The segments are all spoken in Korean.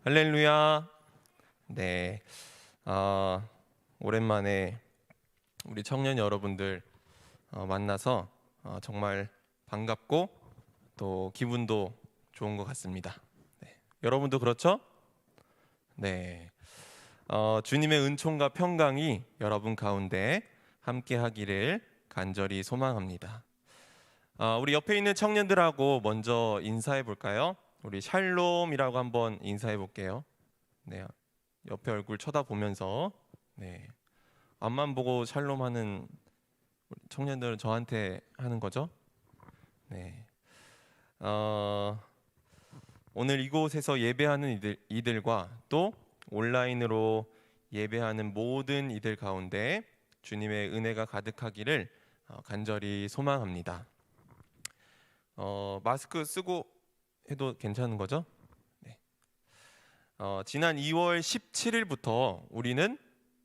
할렐루야. 네, 오랜만에 우리 청년 여러분들 만나서 정말 반갑고 또 기분도 좋은 것 같습니다. 네, 여러분도 그렇죠? 네, 주님의 은총과 평강이 여러분 가운데 함께하기를 간절히 소망합니다. 우리 옆에 있는 청년들하고 먼저 인사해 볼까요? 우리 샬롬이라고 한번 인사해 볼게요. 네, 옆에 얼굴 쳐다보면서 네, 앞만 보고 샬롬하는 청년들은 저한테 하는 거죠. 네, 어, 오늘 이곳에서 예배하는 이들과 또 온라인으로 예배하는 모든 이들 가운데 주님의 은혜가 가득하기를 간절히 소망합니다. 마스크 쓰고 해도 괜찮은 거죠? 네. 지난 2월 17일부터 우리는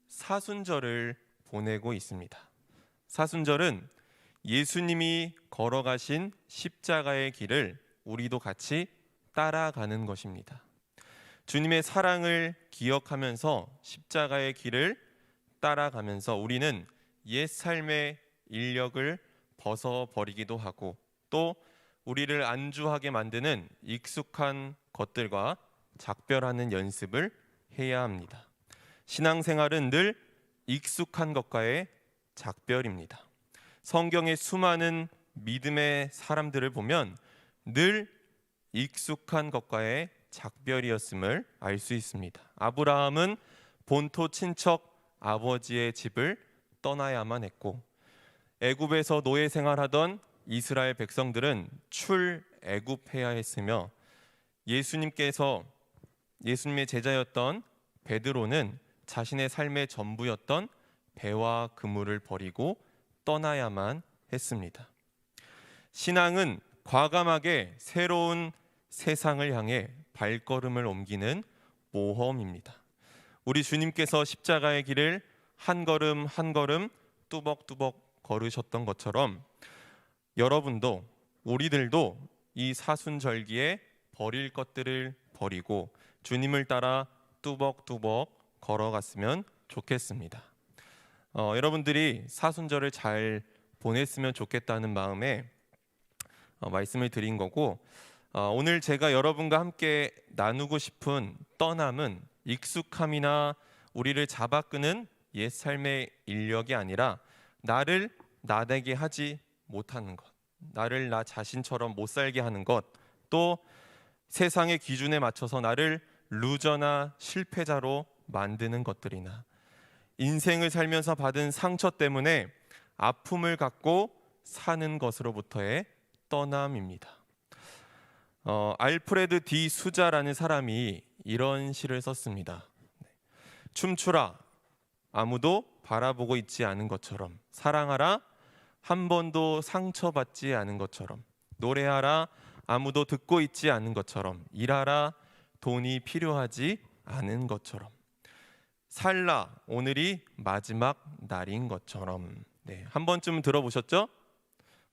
사순절을 보내고 있습니다. 사순절은 예수님이 걸어가신 십자가의 길을 우리도 같이 따라가는 것입니다. 주님의 사랑을 기억하면서 십자가의 길을 따라가면서 우리는 옛 삶의 인력을 벗어버리기도 하고 또 우리를 안주하게 만드는 익숙한 것들과 작별하는 연습을 해야 합니다. 신앙생활은 늘 익숙한 것과의 작별입니다. 성경의 수많은 믿음의 사람들을 보면 늘 익숙한 것과의 작별이었음을 알 수 있습니다. 아브라함은 본토 친척 아버지의 집을 떠나야만 했고, 애굽에서 노예 생활하던 이스라엘 백성들은 출애굽해야 했으며, 예수님의 제자였던 베드로는 자신의 삶의 전부였던 배와 그물을 버리고 떠나야만 했습니다. 신앙은 과감하게 새로운 세상을 향해 발걸음을 옮기는 모험입니다. 우리 주님께서 십자가의 길을 한 걸음 한 걸음 뚜벅뚜벅 걸으셨던 것처럼 여러분도 우리들도 이 사순절기에 버릴 것들을 버리고 주님을 따라 뚜벅뚜벅 걸어갔으면 좋겠습니다. 여러분들이 사순절을 잘 보냈으면 좋겠다는 마음에 말씀을 드린 거고, 오늘 제가 여러분과 함께 나누고 싶은 떠남은 익숙함이나 우리를 잡아끄는 옛 삶의 인력이 아니라 나를 나되게 하지 못하는 것, 나를 나 자신처럼 못 살게 하는 것, 또 세상의 기준에 맞춰서 나를 루저나 실패자로 만드는 것들이나 인생을 살면서 받은 상처 때문에 아픔을 갖고 사는 것으로부터의 떠남입니다. 알프레드 디 수자라는 사람이 이런 시를 썼습니다. 춤추라, 아무도 바라보고 있지 않은 것처럼. 사랑하라, 한 번도 상처받지 않은 것처럼. 노래하라, 아무도 듣고 있지 않은 것처럼. 일하라, 돈이 필요하지 않은 것처럼. 살라, 오늘이 마지막 날인 것처럼. 네, 한 번쯤 들어보셨죠?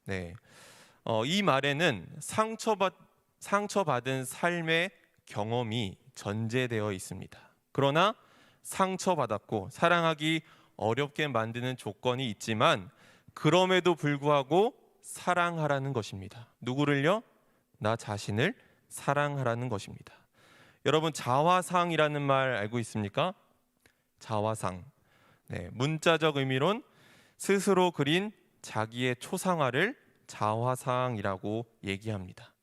네, 이 말에는 상처받은 삶의 경험이 전제되어 있습니다. 그러나 상처받았고 사랑하기 어렵게 만드는 조건이 있지만 그럼에도 불구하고 사랑하라는 것입니다. 누구를요? 나 자신을 사랑하라는 것입니다. 여러분, 자화상이라는 말 알고 있습니까? 자화상. 네, 문자적 의미론 스스로 그린 자기의 초상화를 자화상이라고 얘기합니다.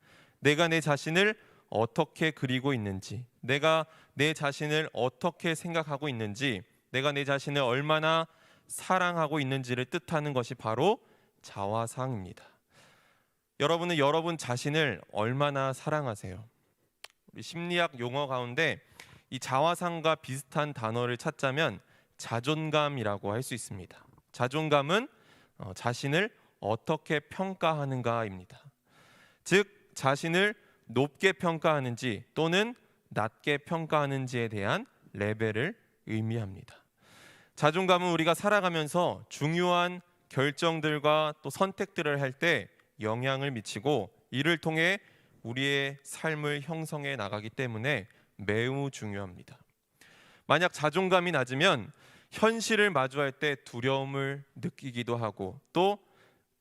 내가 내 자신을 어떻게 그리고 있는지, 내가 내 자신을 어떻게 생각하고 있는지, 내가 내 자신을 얼마나 사랑하고 있는지를 뜻하는 것이 바로 자화상입니다. 여러분은 여러분 자신을 얼마나 사랑하세요? 우리 심리학 용어 가운데 이 자화상과 비슷한 단어를 찾자면 자존감이라고 할 수 있습니다. 자존감은 자신을 어떻게 평가하는가입니다. 즉 자신을 높게 평가하는지 또는 낮게 평가하는지에 대한 레벨을 의미합니다. 자존감은 우리가 살아가면서 중요한 결정들과 또 선택들을 할 때 영향을 미치고 이를 통해 우리의 삶을 형성해 나가기 때문에 매우 중요합니다. 만약 자존감이 낮으면 현실을 마주할 때 두려움을 느끼기도 하고 또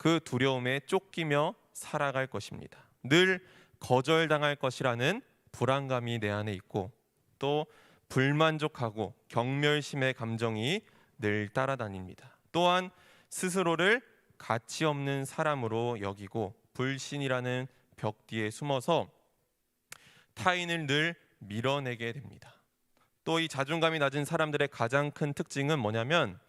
그 두려움에 쫓기며 살아갈 것입니다. 늘 거절당할 것이라는 불안감이 내 안에 있고 또 불만족하고 경멸심의 감정이 늘 따라다닙니다. 또한 스스로를 가치 없는 사람으로 여기고 불신이라는 벽 뒤에 숨어서 타인을 늘 밀어내게 됩니다. 또 이 자존감이 낮은 사람들의 가장 큰 특징은 뭐냐면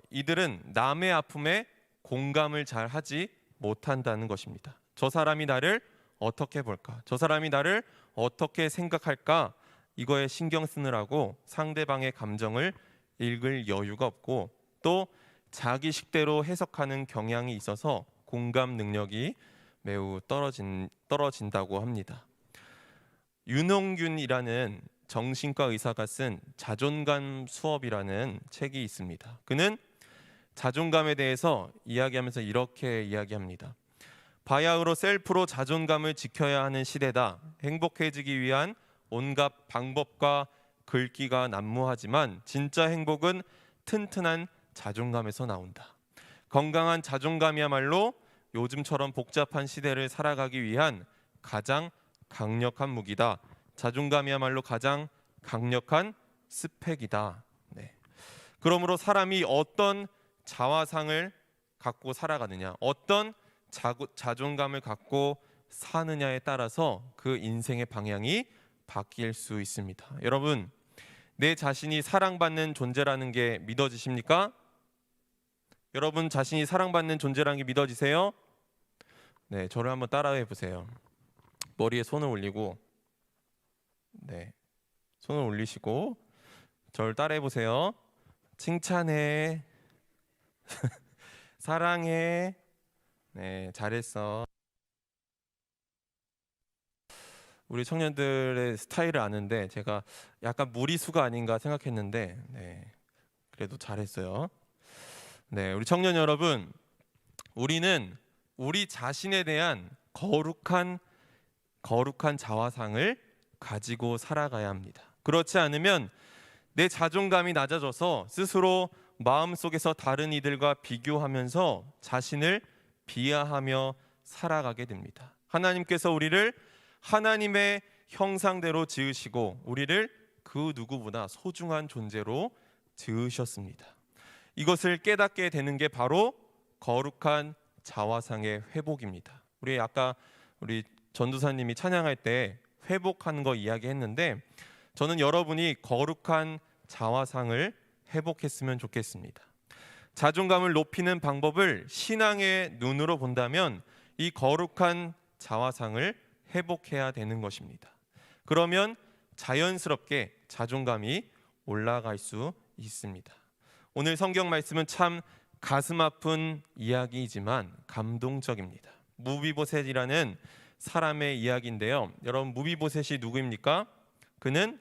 이들은 남의 아픔에 공감을 잘 하지 못한다는 것입니다. 저 사람이 나를 어떻게 볼까? 저 사람이 나를 어떻게 생각할까? 이거에 신경 쓰느라고 상대방의 감정을 읽을 여유가 없고 또 자기 식대로 해석하는 경향이 있어서 공감 능력이 매우 떨어진다고 합니다. 윤홍균이라는 정신과 의사가 쓴 자존감 수업이라는 책이 있습니다. 그는 자존감에 대해서 이야기하면서 이렇게 이야기합니다. 바야흐로 셀프로 자존감을 지켜야 하는 시대다. 행복해지기 위한 온갖 방법과 글귀가 난무하지만 진짜 행복은 튼튼한 자존감에서 나온다. 건강한 자존감이야말로 요즘처럼 복잡한 시대를 살아가기 위한 가장 강력한 무기다. 자존감이야말로 가장 강력한 스펙이다. 네. 그러므로 사람이 어떤 자화상을 갖고 살아가느냐, 어떤 자존감을 갖고 사느냐에 따라서 그 인생의 방향이 바뀔 수 있습니다. 여러분, 내 자신이 사랑받는 존재라는 게 믿어지십니까? 여러분 자신이 사랑받는 존재라는 게 믿어지세요? 네, 저를 한번 따라해 보세요. 머리에 손을 올리고, 네, 손을 올리시고 저를 따라해 보세요. 칭찬해. 사랑해. 네, 잘했어. 우리 청년들의 스타일을 아는데 제가 약간 무리수가 아닌가 생각했는데 네, 그래도 잘했어요. 네, 우리 청년 여러분, 우리는 우리 자신에 대한 거룩한 자화상을 가지고 살아가야 합니다. 그렇지 않으면 내 자존감이 낮아져서 스스로 마음속에서 다른 이들과 비교하면서 자신을 비하하며 살아가게 됩니다. 하나님께서 우리를 하나님의 형상대로 지으시고 우리를 그 누구보다 소중한 존재로 지으셨습니다. 이것을 깨닫게 되는 게 바로 거룩한 자화상의 회복입니다. 우리 전도사님이 찬양할 때 회복하는 거 이야기했는데 저는 여러분이 거룩한 자화상을 회복했으면 좋겠습니다. 자존감을 높이는 방법을 신앙의 눈으로 본다면 이 거룩한 자화상을 회복해야 되는 것입니다. 그러면 자연스럽게 자존감이 올라갈 수 있습니다. 오늘 성경 말씀은 참 가슴 아픈 이야기이지만 감동적입니다. 무비보셋이라는 사람의 이야기인데요. 여러분, 무비보셋이 누구입니까? 그는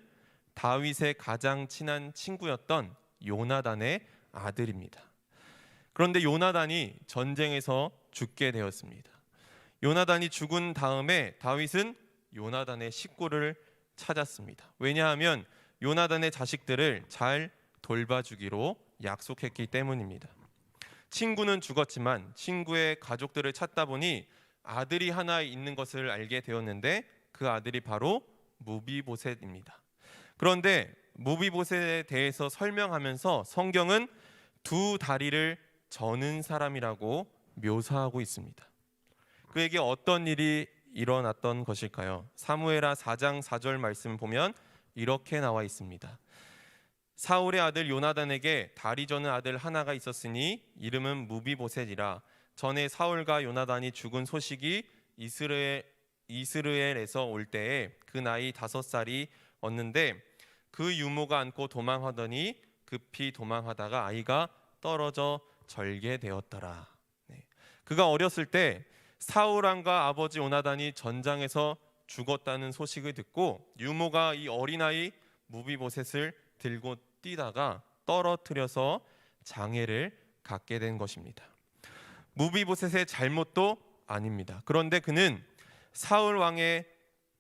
다윗의 가장 친한 친구였던 요나단의 아들입니다. 그런데 요나단이 전쟁에서 죽게 되었습니다. 요나단이 죽은 다음에 다윗은 요나단의 식구를 찾았습니다. 왜냐하면 요나단의 자식들을 잘 돌봐주기로 약속했기 때문입니다. 친구는 죽었지만 친구의 가족들을 찾다 보니 아들이 하나 있는 것을 알게 되었는데 그 아들이 바로 무비보셋입니다. 그런데 무비보셋에 대해서 설명하면서 성경은 두 다리를 저는 사람이라고 묘사하고 있습니다. 그에게 어떤 일이 일어났던 것일까요? 사무엘하 4장 4절 말씀 보면 이렇게 나와 있습니다. 사울의 아들 요나단에게 다리 저는 아들 하나가 있었으니 이름은 무비보셋이라. 전에 사울과 요나단이 죽은 소식이 이스라엘에서 올 때에 그 나이 5살이었는데 그 유모가 안고 도망하더니 급히 도망하다가 아이가 떨어져 절개되었더라. 네. 그가 어렸을 때 사울 왕과 아버지 요나단이 전장에서 죽었다는 소식을 듣고 유모가 이 어린아이 무비보셋을 들고 뛰다가 떨어뜨려서 장애를 갖게 된 것입니다. 무비보셋의 잘못도 아닙니다. 그런데 그는 사울 왕의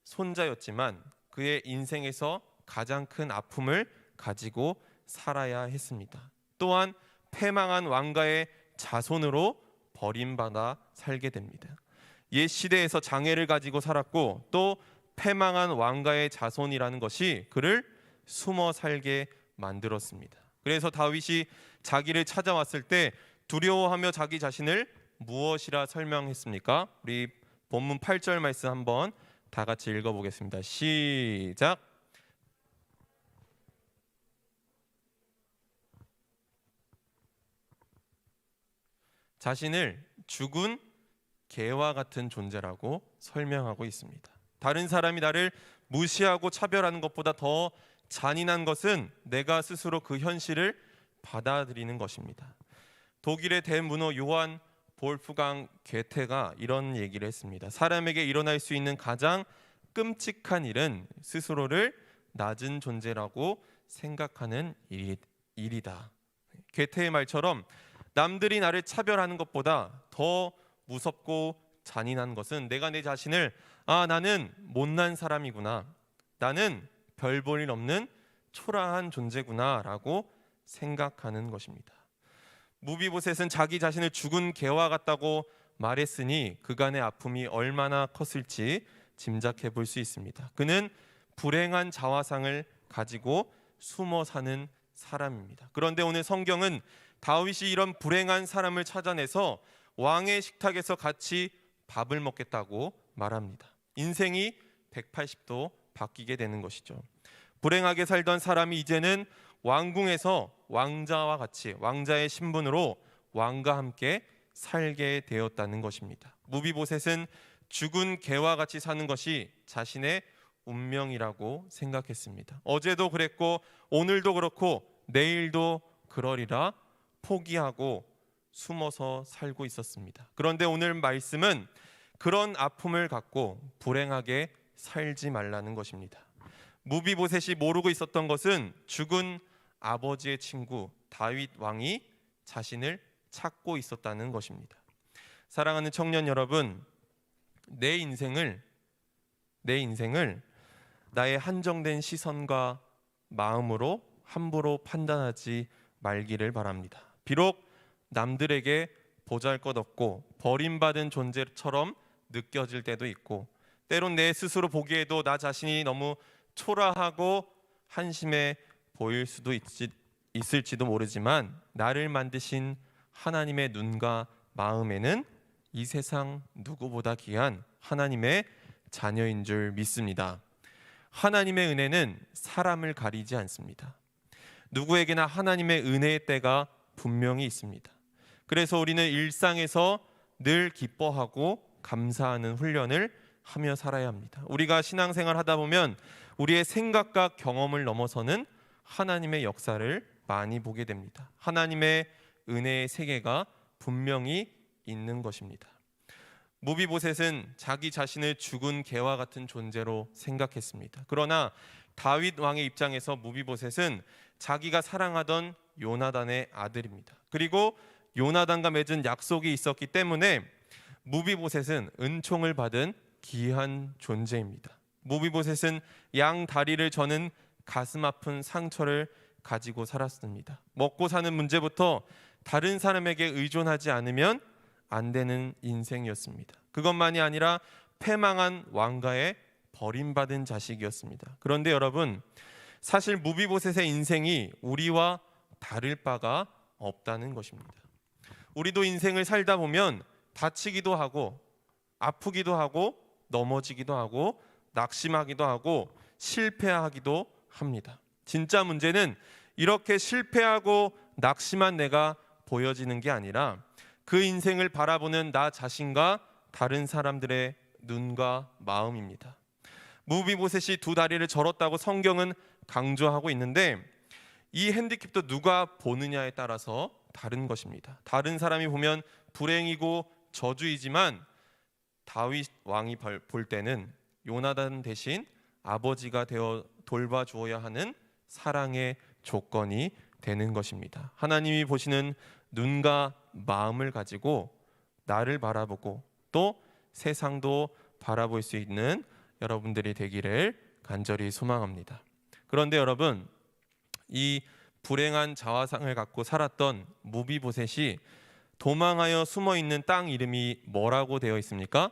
손자였지만 그의 인생에서 가장 큰 아픔을 가지고 살아야 했습니다. 또한 패망한 왕가의 자손으로 버림받아 살게 됩니다. 옛 시대에서 장애를 가지고 살았고 또 패망한 왕가의 자손이라는 것이 그를 숨어 살게 만들었습니다. 그래서 다윗이 자기를 찾아왔을 때 두려워하며 자기 자신을 무엇이라 설명했습니까? 우리 본문 8절 말씀 한번 다 같이 읽어보겠습니다. 시작. 자신을 죽은 개와 같은 존재라고 설명하고 있습니다. 다른 사람이 나를 무시하고 차별하는 것보다 더 잔인한 것은 내가 스스로 그 현실을 받아들이는 것입니다. 독일의 대문호 요한 볼프강 괴테가 이런 얘기를 했습니다. 사람에게 일어날 수 있는 가장 끔찍한 일은 스스로를 낮은 존재라고 생각하는 일이다. 괴테의 말처럼 남들이 나를 차별하는 것보다 더 무섭고 잔인한 것은 내가 내 자신을 나는 못난 사람이구나, 나는 별 볼 일 없는 초라한 존재구나 라고 생각하는 것입니다. 무비보셋은 자기 자신을 죽은 개와 같다고 말했으니 그간의 아픔이 얼마나 컸을지 짐작해 볼 수 있습니다. 그는 불행한 자화상을 가지고 숨어 사는 사람입니다. 그런데 오늘 성경은 다윗이 이런 불행한 사람을 찾아내서 왕의 식탁에서 같이 밥을 먹겠다고 말합니다. 인생이 180도 바뀌게 되는 것이죠. 불행하게 살던 사람이 이제는 왕궁에서 왕자와 같이 왕자의 신분으로 왕과 함께 살게 되었다는 것입니다. 무비보셋은 죽은 개와 같이 사는 것이 자신의 운명이라고 생각했습니다. 어제도 그랬고 오늘도 그렇고 내일도 그러리라 포기하고 숨어서 살고 있었습니다. 그런데 오늘 말씀은 그런 아픔을 갖고 불행하게 살지 말라는 것입니다. 무비보셋이 모르고 있었던 것은 죽은 아버지의 친구 다윗 왕이 자신을 찾고 있었다는 것입니다. 사랑하는 청년 여러분, 내 인생을 나의 한정된 시선과 마음으로 함부로 판단하지 말기를 바랍니다. 비록 남들에게 보잘것없고 버림받은 존재처럼 느껴질 때도 있고 때론 내 스스로 보기에도 나 자신이 너무 초라하고 한심해 보일 수도 있을지도 모르지만 나를 만드신 하나님의 눈과 마음에는 이 세상 누구보다 귀한 하나님의 자녀인 줄 믿습니다. 하나님의 은혜는 사람을 가리지 않습니다. 누구에게나 하나님의 은혜의 때가 분명히 있습니다. 그래서 우리는 일상에서 늘 기뻐하고 감사하는 훈련을 하며 살아야 합니다. 우리가 신앙생활 하다 보면 우리의 생각과 경험을 넘어서는 하나님의 역사를 많이 보게 됩니다. 하나님의 은혜의 세계가 분명히 있는 것입니다. 무비보셋은 자기 자신을 죽은 개와 같은 존재로 생각했습니다. 그러나 다윗 왕의 입장에서 무비보셋은 자기가 사랑하던 요나단의 아들입니다. 그리고 요나단과 맺은 약속이 있었기 때문에 무비보셋은 은총을 받은 귀한 존재입니다. 무비보셋은 양 다리를 저는 가슴 아픈 상처를 가지고 살았습니다. 먹고 사는 문제부터 다른 사람에게 의존하지 않으면 안 되는 인생이었습니다. 그것만이 아니라 패망한 왕가의 버림받은 자식이었습니다. 그런데 여러분, 사실 무비보셋의 인생이 우리와 다를 바가 없다는 것입니다. 우리도 인생을 살다 보면 다치기도 하고 아프기도 하고 넘어지기도 하고 낙심하기도 하고 실패하기도 합니다. 진짜 문제는 이렇게 실패하고 낙심한 내가 보여지는 게 아니라 그 인생을 바라보는 나 자신과 다른 사람들의 눈과 마음입니다. 무비보셋이 두 다리를 절었다고 성경은 강조하고 있는데 이 핸디캡도 누가 보느냐에 따라서 다른 것입니다. 다른 사람이 보면 불행이고 저주이지만 다윗 왕이 볼 때는 요나단 대신 아버지가 되어 돌봐주어야 하는 사랑의 조건이 되는 것입니다. 하나님이 보시는 눈과 마음을 가지고 나를 바라보고 또 세상도 바라볼 수 있는 여러분들이 되기를 간절히 소망합니다. 그런데 여러분, 이 불행한 자화상을 갖고 살았던 무비보셋이 도망하여 숨어 있는 땅 이름이 뭐라고 되어 있습니까?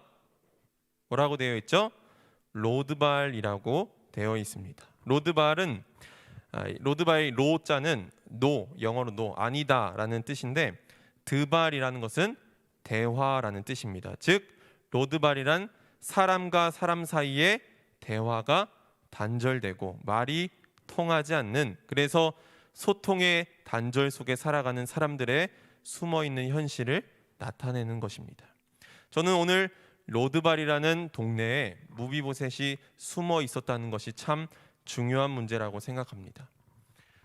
뭐라고 되어 있죠? 로드발이라고 되어 있습니다. 로드발은 로드발의 로자는 노, 영어로 노, 아니다라는 뜻인데 드발이라는 것은 대화라는 뜻입니다. 즉 로드발이란 사람과 사람 사이에 대화가 단절되고 말이 통하지 않는, 그래서 소통의 단절 속에 살아가는 사람들의 숨어있는 현실을 나타내는 것입니다. 저는 오늘 로드발이라는 동네에 무비보셋이 숨어 있었다는 것이 참 중요한 문제라고 생각합니다.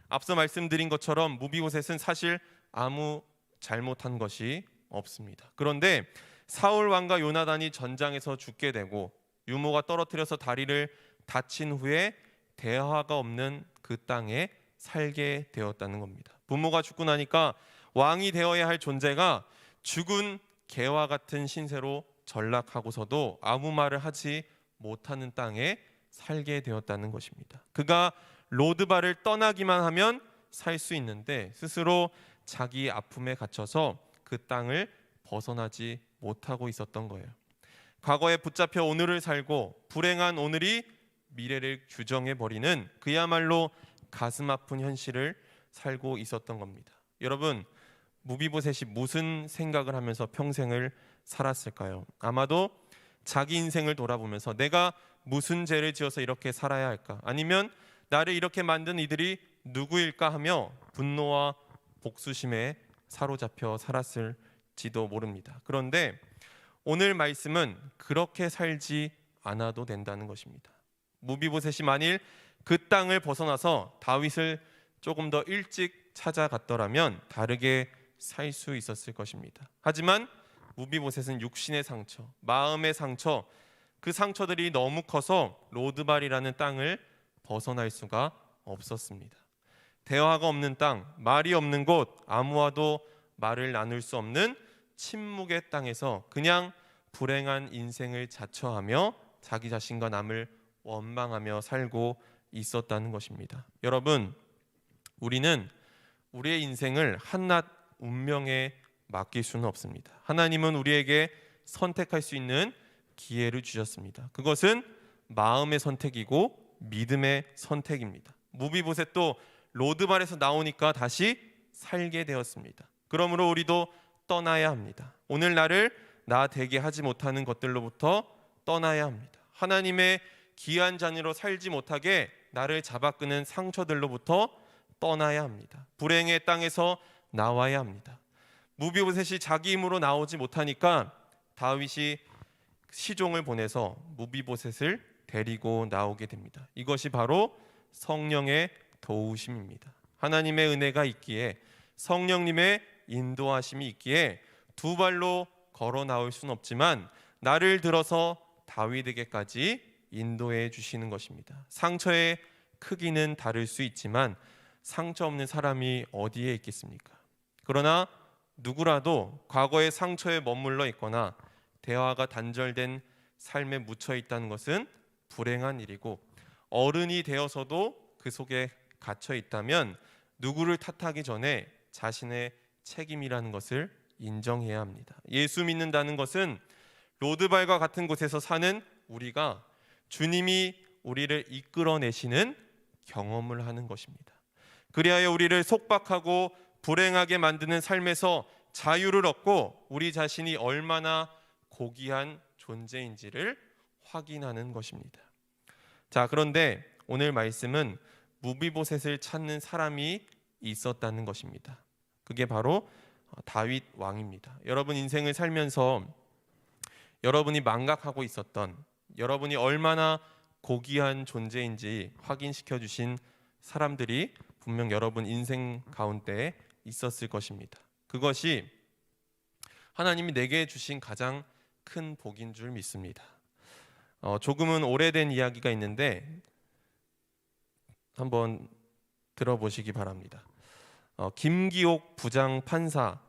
앞서 말씀드린 것처럼 무비보셋은 사실 아무 잘못한 것이 없습니다. 그런데 사울 왕과 요나단이 전장에서 죽게 되고 유모가 떨어뜨려서 다리를 다친 후에 대화가 없는 그 땅에 살게 되었다는 겁니다. 부모가 죽고 나니까 왕이 되어야 할 존재가 죽은 개와 같은 신세로 전락하고서도 아무 말을 하지 못하는 땅에 살게 되었다는 것입니다. 그가 로드발을 떠나기만 하면 살 수 있는데 스스로 자기 아픔에 갇혀서 그 땅을 벗어나지 못하고 있었던 거예요. 과거에 붙잡혀 오늘을 살고 불행한 오늘이 미래를 규정해버리는 그야말로 가슴 아픈 현실을 살고 있었던 겁니다. 여러분, 무비보셋이 무슨 생각을 하면서 평생을 살았을까요? 아마도 자기 인생을 돌아보면서 내가 무슨 죄를 지어서 이렇게 살아야 할까? 아니면 나를 이렇게 만든 이들이 누구일까 하며 분노와 복수심에 사로잡혀 살았을지도 모릅니다. 그런데 오늘 말씀은 그렇게 살지 않아도 된다는 것입니다. 무비보셋이 만일 그 땅을 벗어나서 다윗을 조금 더 일찍 찾아갔더라면 다르게 살 수 있었을 것입니다. 하지만 무비보셋은 육신의 상처, 마음의 상처, 그 상처들이 너무 커서 로드발이라는 땅을 벗어날 수가 없었습니다. 대화가 없는 땅, 말이 없는 곳, 아무와도 말을 나눌 수 없는 침묵의 땅에서 그냥 불행한 인생을 자처하며 자기 자신과 남을 원망하며 살고 있었다는 것입니다. 여러분, 우리는 우리의 인생을 한낱 운명에 맡길 수는 없습니다. 하나님은 우리에게 선택할 수 있는 기회를 주셨습니다. 그것은 마음의 선택이고 믿음의 선택입니다. 무비보셋도 로드발에서 나오니까 다시 살게 되었습니다. 그러므로 우리도 떠나야 합니다. 오늘 나를 나 되게 하지 못하는 것들로부터 떠나야 합니다. 하나님의 귀한 자녀로 살지 못하게 나를 잡아끄는 상처들로부터 떠나야 합니다. 불행의 땅에서 나와야 합니다. 무비보셋이 자기 힘으로 나오지 못하니까 다윗이 시종을 보내서 무비보셋을 데리고 나오게 됩니다. 이것이 바로 성령의 도우심입니다. 하나님의 은혜가 있기에, 성령님의 인도하심이 있기에 두 발로 걸어 나올 수는 없지만 나를 들어서 다윗에게까지 인도해 주시는 것입니다. 상처의 크기는 다를 수 있지만 상처 없는 사람이 어디에 있겠습니까? 그러나 누구라도 과거의 상처에 머물러 있거나 대화가 단절된 삶에 묻혀 있다는 것은 불행한 일이고, 어른이 되어서도 그 속에 갇혀 있다면 누구를 탓하기 전에 자신의 책임이라는 것을 인정해야 합니다. 예수 믿는다는 것은 로드발과 같은 곳에서 사는 우리가 주님이 우리를 이끌어내시는 경험을 하는 것입니다. 그리하여 우리를 속박하고 불행하게 만드는 삶에서 자유를 얻고 우리 자신이 얼마나 고귀한 존재인지를 확인하는 것입니다. 자, 그런데 오늘 말씀은 무비보셋을 찾는 사람이 있었다는 것입니다. 그게 바로 다윗 왕입니다. 여러분 인생을 살면서 여러분이 망각하고 있었던, 여러분이 얼마나 고귀한 존재인지 확인시켜 주신 사람들이 분명 여러분 인생 가운데 있었을 것입니다. 그것이 하나님이 내게 주신 가장 큰 복인 줄 믿습니다. 조금은 오래된 이야기가 있는데 한번 들어보시기 바랍니다. 김기옥 부장 판사가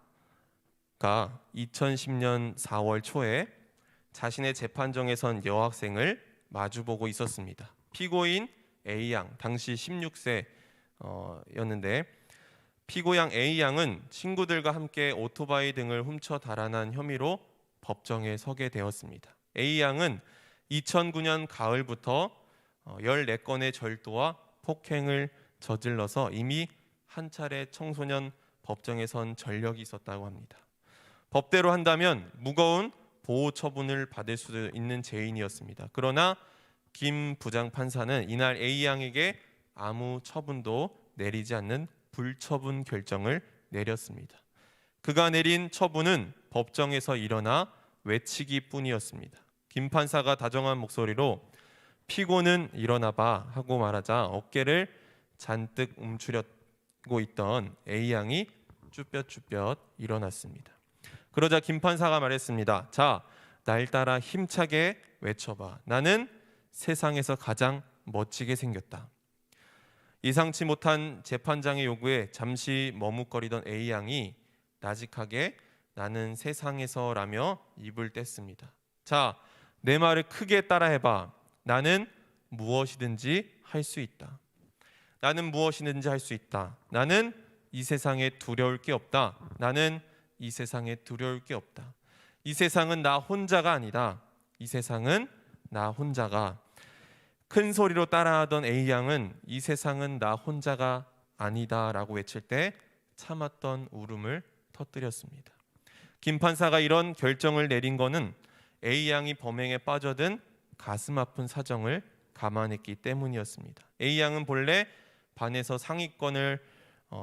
2010년 4월 초에 자신의 재판정에 선 여학생을 마주보고 있었습니다. 피고인 A양, 당시 16세였는데 피고양 A양은 친구들과 함께 오토바이 등을 훔쳐 달아난 혐의로 법정에 서게 되었습니다. A양은 2009년 가을부터 14건의 절도와 폭행을 저질러서 이미 한 차례 청소년 법정에 선 전력이 있었다고 합니다. 법대로 한다면 무거운 보호 처분을 받을 수 있는 죄인이었습니다. 그러나 김 부장판사는 이날 A양에게 아무 처분도 내리지 않는 불처분 결정을 내렸습니다. 그가 내린 처분은 법정에서 일어나 외치기뿐이었습니다. 김 판사가 다정한 목소리로 피고는 일어나봐 하고 말하자 어깨를 잔뜩 움츠렸고 있던 A양이 쭈뼛쭈뼛 일어났습니다. 그러자 김 판사가 말했습니다. 자, 날 따라 힘차게 외쳐봐. 나는 세상에서 가장 멋지게 생겼다. 예상치 못한 재판장의 요구에 잠시 머뭇거리던 A양이 나직하게 나는 세상에서라며 입을 뗐습니다. 자, 내 말을 크게 따라해봐. 나는 무엇이든지 할 수 있다. 나는 무엇이든지 할 수 있다. 나는 이 세상에 두려울 게 없다. 나는 이 세상에 두려울 게 없다. 이 세상은 나 혼자가 아니다. 이 세상은 나 혼자가. 큰 소리로 따라하던 A양은 이 세상은 나 혼자가 아니다 라고 외칠 때 참았던 울음을 터뜨렸습니다. 김 판사가 이런 결정을 내린 것은 A양이 범행에 빠져든 가슴 아픈 사정을 감안했기 때문이었습니다. A양은 본래 반에서 상위권을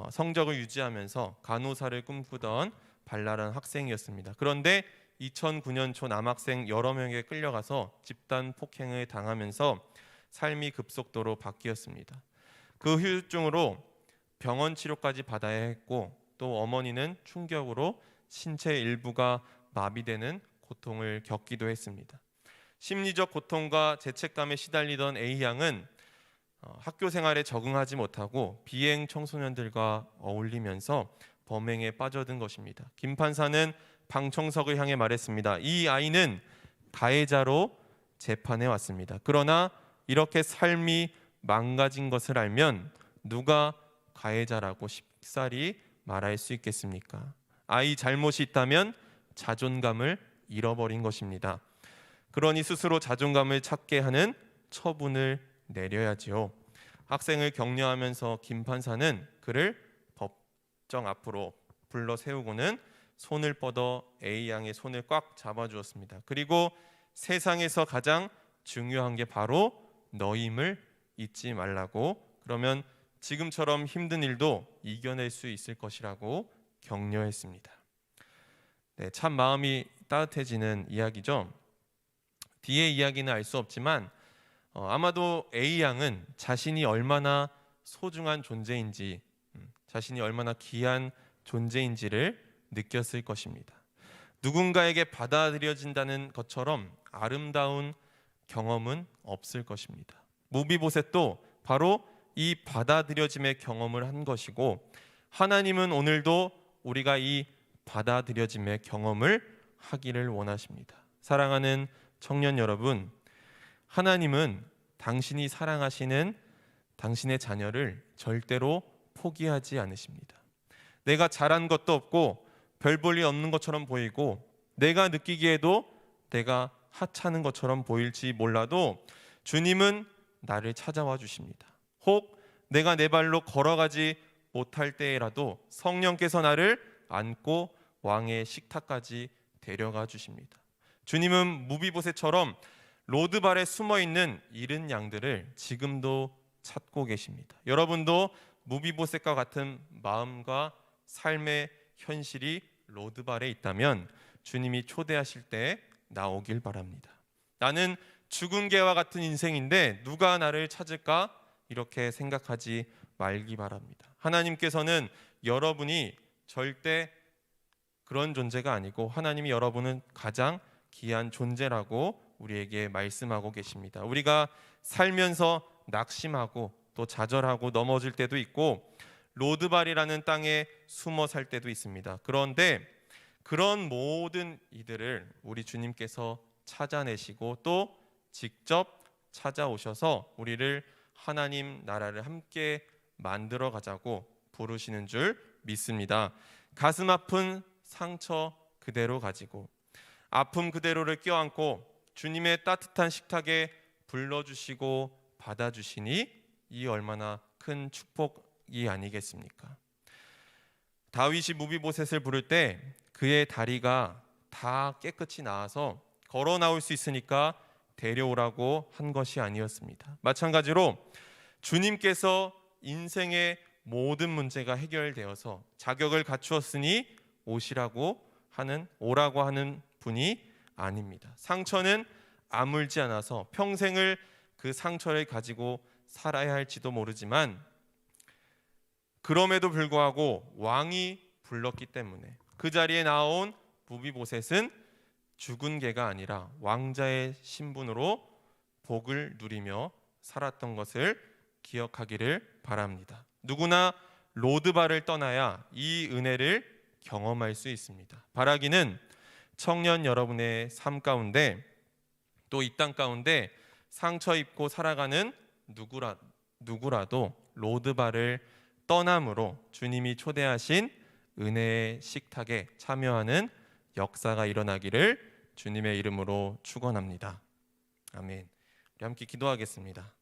성적을 유지하면서 간호사를 꿈꾸던 발랄한 학생이었습니다. 그런데 2009년 초 남학생 여러 명에게 끌려가서 집단 폭행을 당하면서 삶이 급속도로 바뀌었습니다. 그 후유증으로 병원 치료까지 받아야 했고 또 어머니는 충격으로 신체 일부가 마비되는 고통을 겪기도 했습니다. 심리적 고통과 죄책감에 시달리던 A양은 학교 생활에 적응하지 못하고 비행 청소년들과 어울리면서 범행에 빠져든 것입니다. 김 판사는 방청석을 향해 말했습니다. 이 아이는 가해자로 재판에 왔습니다. 그러나 이렇게 삶이 망가진 것을 알면 누가 가해자라고 쉽사리 말할 수 있겠습니까? 아이 잘못이 있다면 자존감을 잃어버린 것입니다. 그러니 스스로 자존감을 찾게 하는 처분을 내려야지요. 학생을 격려하면서 김 판사는 그를 법정 앞으로 불러 세우고는 손을 뻗어 A양의 손을 꽉 잡아주었습니다. 그리고 세상에서 가장 중요한 게 바로 너임을 잊지 말라고, 그러면 지금처럼 힘든 일도 이겨낼 수 있을 것이라고 격려했습니다. 네, 참 마음이 따뜻해지는 이야기죠. 뒤의 이야기는 알 수 없지만 아마도 A양은 자신이 얼마나 소중한 존재인지, 자신이 얼마나 귀한 존재인지를 느꼈을 것입니다. 누군가에게 받아들여진다는 것처럼 아름다운 경험은 없을 것입니다. 무비보셋도 바로 이 받아들여짐의 경험을 한 것이고, 하나님은 오늘도 우리가 이 받아들여짐의 경험을 하기를 원하십니다. 사랑하는 청년 여러분, 하나님은 당신이 사랑하시는 당신의 자녀를 절대로 포기하지 않으십니다. 내가 잘한 것도 없고 별 볼 일 없는 것처럼 보이고 내가 느끼기에도 내가 하찮은 것처럼 보일지 몰라도 주님은 나를 찾아와 주십니다. 혹 내가 내 발로 걸어가지 못할 때라도 성령께서 나를 안고 왕의 식탁까지 데려가 주십니다. 주님은 무비보셋처럼 로드발에 숨어있는 잃은 양들을 지금도 찾고 계십니다. 여러분도 무비보셋과 같은 마음과 삶의 현실이 로드발에 있다면 주님이 초대하실 때 나오길 바랍니다. 나는 죽은 개와 같은 인생인데 누가 나를 찾을까? 이렇게 생각하지 말기 바랍니다. 하나님께서는 여러분이 절대 그런 존재가 아니고 하나님이 여러분은 가장 귀한 존재라고 우리에게 말씀하고 계십니다. 우리가 살면서 낙심하고 또 좌절하고 넘어질 때도 있고 로드발이라는 땅에 숨어 살 때도 있습니다. 그런데 그런 모든 이들을 우리 주님께서 찾아내시고 또 직접 찾아오셔서 우리를 하나님 나라를 함께 만들어 가자고 부르시는 줄 믿습니다. 가슴 아픈 상처 그대로 가지고 아픔 그대로를 껴안고 주님의 따뜻한 식탁에 불러주시고 받아주시니 이 얼마나 큰 축복이 아니겠습니까? 다윗이 무비보셋을 부를 때 그의 다리가 다 깨끗이 나아서 걸어 나올 수 있으니까 데려오라고 한 것이 아니었습니다. 마찬가지로 주님께서 인생의 모든 문제가 해결되어서 자격을 갖추었으니 오라고 하는 분이 아닙니다. 상처는 아물지 않아서 평생을 그 상처를 가지고 살아야 할지도 모르지만 그럼에도 불구하고 왕이 불렀기 때문에 그 자리에 나온 무비보셋은 죽은 개가 아니라 왕자의 신분으로 복을 누리며 살았던 것을 기억하기를 바랍니다. 누구나 로드바를 떠나야 이 은혜를 경험할 수 있습니다. 바라기는 청년 여러분의 삶 가운데 또 이 땅 가운데 상처 입고 살아가는 누구라도 로드바를 떠남으로 주님이 초대하신 은혜의 식탁에 참여하는 역사가 일어나기를 주님의 이름으로 축원합니다. 아멘. 우리 함께 기도하겠습니다.